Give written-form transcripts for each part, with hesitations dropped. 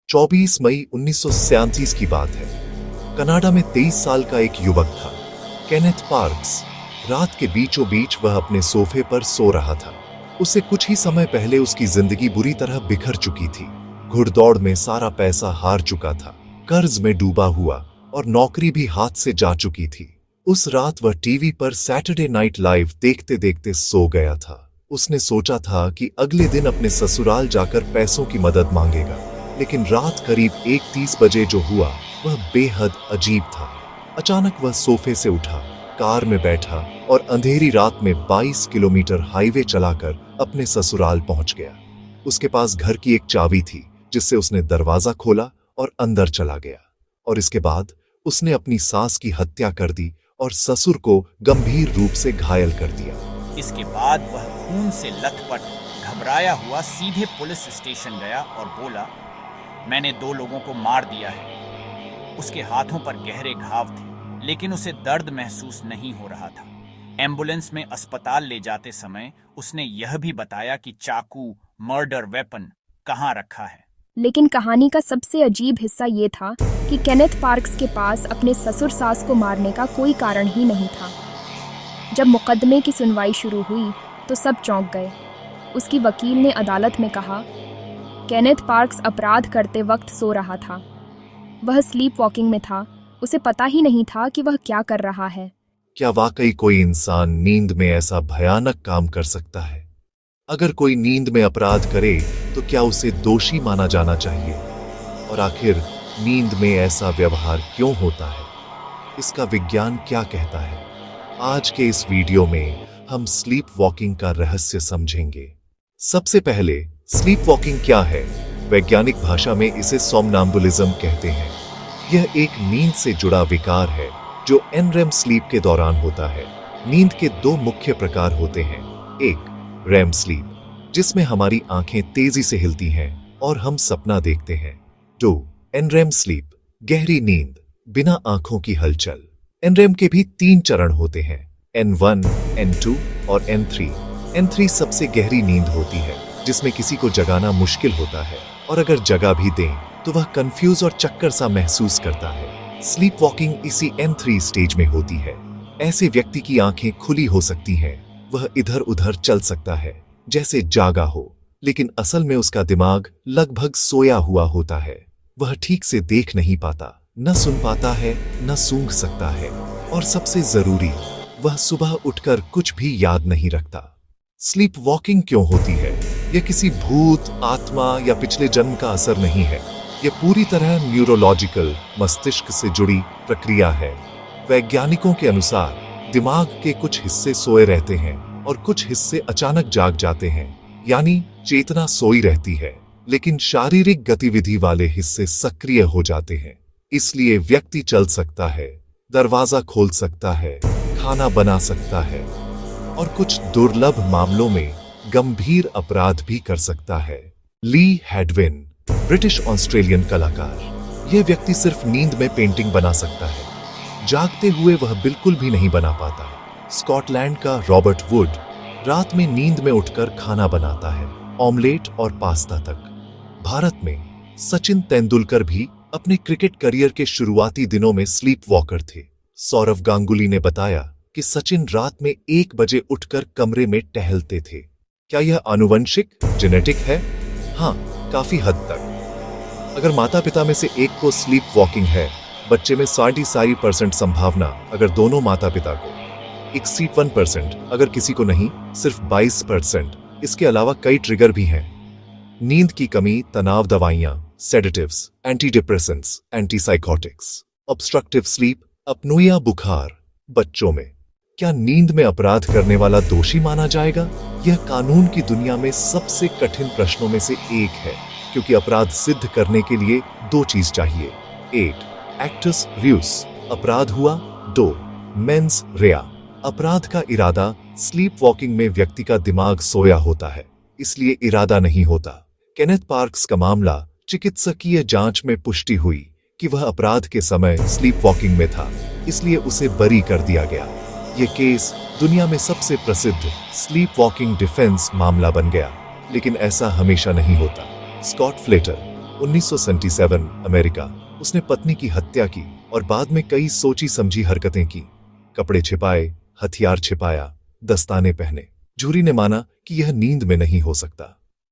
24 मई 1937 की बात है। कनाडा में 23 साल का एक युवक था, केनेथ पार्क्स। रात के बीचों बीच वह अपने सोफे पर सो रहा था। उसे कुछ ही समय पहले उसकी जिंदगी बुरी तरह बिखर चुकी थी। घुड़दौड़ में सारा पैसा हार चुका था, कर्ज में डूबा हुआ और नौकरी भी हाथ से जा चुकी थी। उस रात वह टीवी पर सैटरडे नाइट लाइव देखते देखते सो गया था। उसने सोचा था कि अगले दिन अपने ससुराल जाकर पैसों की मदद मांगेगा, लेकिन रात करीब 1:30 बजे जो हुआ वह बेहद अजीब था। अचानक वह सोफे से उठा, कार में बैठा और अंधेरी रात में 22 किलोमीटर हाईवे चलाकर अपने ससुराल पहुंच गया। उसके पास घर की एक चाबी थी, जिससे उसने दरवाजा खोला और अंदर चला गया। और इसके बाद उसने अपनी सास की हत्या कर दी और ससुर को गंभीर रूप से घायल कर दिया। इसके बाद वह खून से लथपथ घबराया हुआ सीधे पुलिस स्टेशन गया और बोला, मैंने 2 लोगों को मार दिया है। उसके हाथों पर गहरे घाव थे, लेकिन उसे दर्द महसूस नहीं हो रहा था। एम्बुलेंस में अस्पताल ले जाते समय उसने यह भी बताया कि चाकू, मर्डर वेपन कहाँ रखा है। लेकिन कहानी का सबसे अजीब हिस्सा ये था कि केनेथ पार्क्स के पास अपने ससुर सास को मारने का कोई कारण ही नहीं था। जब मुकदमे की सुनवाई शुरू हुई तो सब चौंक गए। उसकी वकील ने अदालत में कहा, केनेथ पार्क्स अपराध करते वक्त सो रहा था। वह स्लीप वॉकिंग में था। उसे पता ही नहीं था कि वह क्या कर रहा है। क्या वाकई कोई इंसान नींद में ऐसा भयानक काम कर सकता है? अगर कोई नींद में अपराध करे तो क्या उसे दोषी माना जाना चाहिए? और आखिर नींद में ऐसा व्यवहार क्यों होता है? इसका विज्ञान क्या कहता है? आज के इस वीडियो में हम स्लीप वॉकिंग का रहस्य समझेंगे। सबसे पहले, स्लीप वॉकिंग क्या है? वैज्ञानिक भाषा में इसे सोमनाम्बुलिज्म कहते हैं। यह एक नींद से जुड़ा विकार है जो एनरेम स्लीप के दौरान होता है। नींद के 2 मुख्य प्रकार होते हैं। एक, रेम स्लीप, जिसमें हमारी आंखें तेजी से हिलती हैं और हम सपना देखते हैं। 2, एनरेम स्लीप, गहरी नींद, बिना आंखों की हलचल। एनरेम के भी 3 चरण होते हैं, N1, N2 और N3। N3 सबसे गहरी नींद होती है, जिसमें किसी को जगाना मुश्किल होता है, और अगर जगा भी दें तो वह कंफ्यूज और चक्कर सा महसूस करता है। स्लीप वॉकिंग इसी N3 स्टेज में होती है। ऐसे व्यक्ति की आंखें खुली हो सकती हैं, वह इधर उधर चल सकता है जैसे जागा हो, लेकिन असल में उसका दिमाग लगभग सोया हुआ होता है। वह ठीक से देख नहीं पाता, न सुन पाता है, न सूंघ सकता है, और सबसे जरूरी, वह सुबह उठकर कुछ भी याद नहीं रखता। स्लीप वॉकिंग क्यों होती है? यह किसी भूत, आत्मा या पिछले जन्म का असर नहीं है। यह पूरी तरह न्यूरोलॉजिकल, मस्तिष्क से जुड़ी प्रक्रिया है। वैज्ञानिकों के अनुसार दिमाग के कुछ हिस्से सोए रहते हैं और कुछ हिस्से अचानक जाग जाते हैं, यानी चेतना सोई रहती है, लेकिन शारीरिक गतिविधि वाले हिस्से सक्रिय हो जाते हैं। इसलिए व्यक्ति चल सकता है, दरवाजा खोल सकता है, खाना बना सकता है, और कुछ दुर्लभ मामलों में गंभीर अपराध भी कर सकता है। ली हैडविन, ब्रिटिश ऑस्ट्रेलियन कलाकार। यह व्यक्ति सिर्फ नींद में पेंटिंग बना सकता है, जागते हुए वह बिल्कुल भी नहीं बना पाता। स्कॉटलैंड का रॉबर्ट वुड रात में नींद में उठकर खाना बनाता है, ऑमलेट और पास्ता तक। भारत में सचिन तेंदुलकर भी अपने क्रिकेट करियर के शुरुआती दिनों में स्लीप वॉकर थे। सौरव गांगुली ने बताया कि सचिन रात में 1 बजे उठकर कमरे में टहलते थे। क्या यह आनुवंशिक, जेनेटिक है? हाँ, काफी हद तक। अगर माता पिता में से एक को स्लीप वॉकिंग है, बच्चे में 60% संभावना अगर दोनों माता पिता को, 61% अगर किसी को नहीं, सिर्फ 22%। इसके अलावा कई ट्रिगर भी हैं। नींद की कमी, तनाव दवाइयां, sedatives, antidepressants, antipsychotics, obstructive sleep, apnoea बुखार। बच्चों में क्या नींद में अपराध करने वाला दोषी माना जाएगा? यह कानून की दुनिया में सबसे कठिन प्रश्नों में से एक है, क्योंकि अपराध सिद्ध करने के लिए 2 चीज चाहिए। 1, एक्टस रियूस, अपराध हुआ। 2, मेंस रेया, अपराध का इरादा। स्लीप वॉकिंग में व्यक्ति का दिमाग सोया होता है, इसलिए इरादा नहीं होता। केनेथ पार्क्स का मामला चिकित्सकीय जांच में पुष्टि हुई कि वह अपराध के समय स्लीप वॉकिंग में था, इसलिए उसे बरी कर दिया गया। यह केस दुनिया में सबसे प्रसिद्ध स्लीप वॉकिंग डिफेंस मामला बन गया, लेकिन ऐसा हमेशा नहीं होता। Scott Fletter, 1977 America. उसने पत्नी की हत्या की और बाद में कई सोची समझी हरकतें की। कपड़े छिपाए, हथियार छिपाया, दस्ताने पहने। जूरी ने माना कि यह नींद में नहीं हो सकता।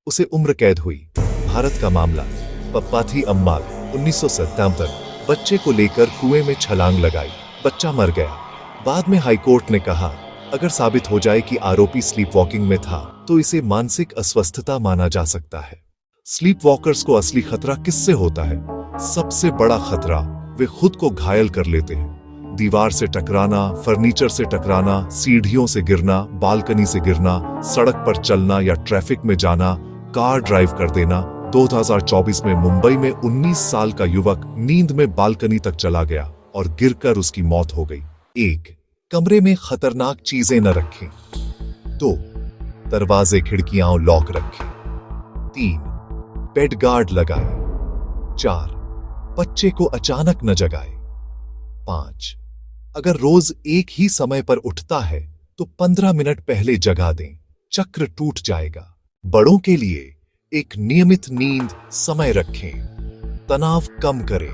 उसे उम्र कैद हुई। भारत का मामला, पप्पाथी अम्माल। 1977 बच्चे को लेकर कुएं में छलांग लगाई, बच्चा मर गया। बाद में हाईकोर्ट ने कहा अगर साबित हो जाए कि आरोपी स्लीप वॉकिंग में था तो इसे मानसिक अस्वस्थता माना जा सकता है। स्लीप वॉकर्स को असली खतरा किससे होता है? सबसे बड़ा खतरा वे खुद को घायल कर लेते हैं। दीवार से टकराना, फर्नीचर से टकराना, सीढ़ियों से गिरना, बालकनी से गिरना, सड़क पर चलना या ट्रैफिक में जाना, कार ड्राइव कर देना। 2024 में मुंबई में 19 साल का युवक नींद में बालकनी तक चला गया और गिरकर उसकी मौत हो गई। 1. कमरे में खतरनाक चीजें न रखें। 2. दरवाजे खिड़कियां लॉक रखें। 3. बेड गार्ड लगाएं। 4. बच्चे को अचानक न जगाएं। 5. अगर रोज एक ही समय पर उठता है तो 15 मिनट पहले जगा दें, चक्र टूट जाएगा। बड़ों के लिए एक नियमित नींद समय रखें। तनाव कम करें,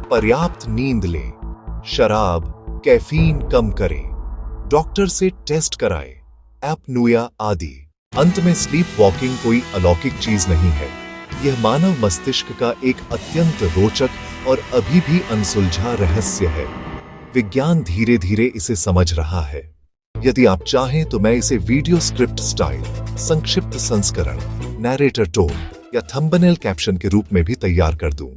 पर्याप्त नींद लें, शराब, कैफीन कम करें, डॉक्टर से टेस्ट कराएं, एपनुया आदि। अंत में स्लीप वॉकिंग कोई अलौकिक चीज नहीं है। यह मानव मस्तिष्क का एक अत्यंत रोचक और अभी भी अनसुलझा रहस्य है। विज्ञान धीरे धीरे इसे समझ रहा है। यदि आप चाहें तो मैं इसे वीडियो स्क्रिप्ट स्टाइल, संक्षिप्त संस्करण, नैरेटर टोन या थंबनेल कैप्शन के रूप में भी तैयार कर दूं।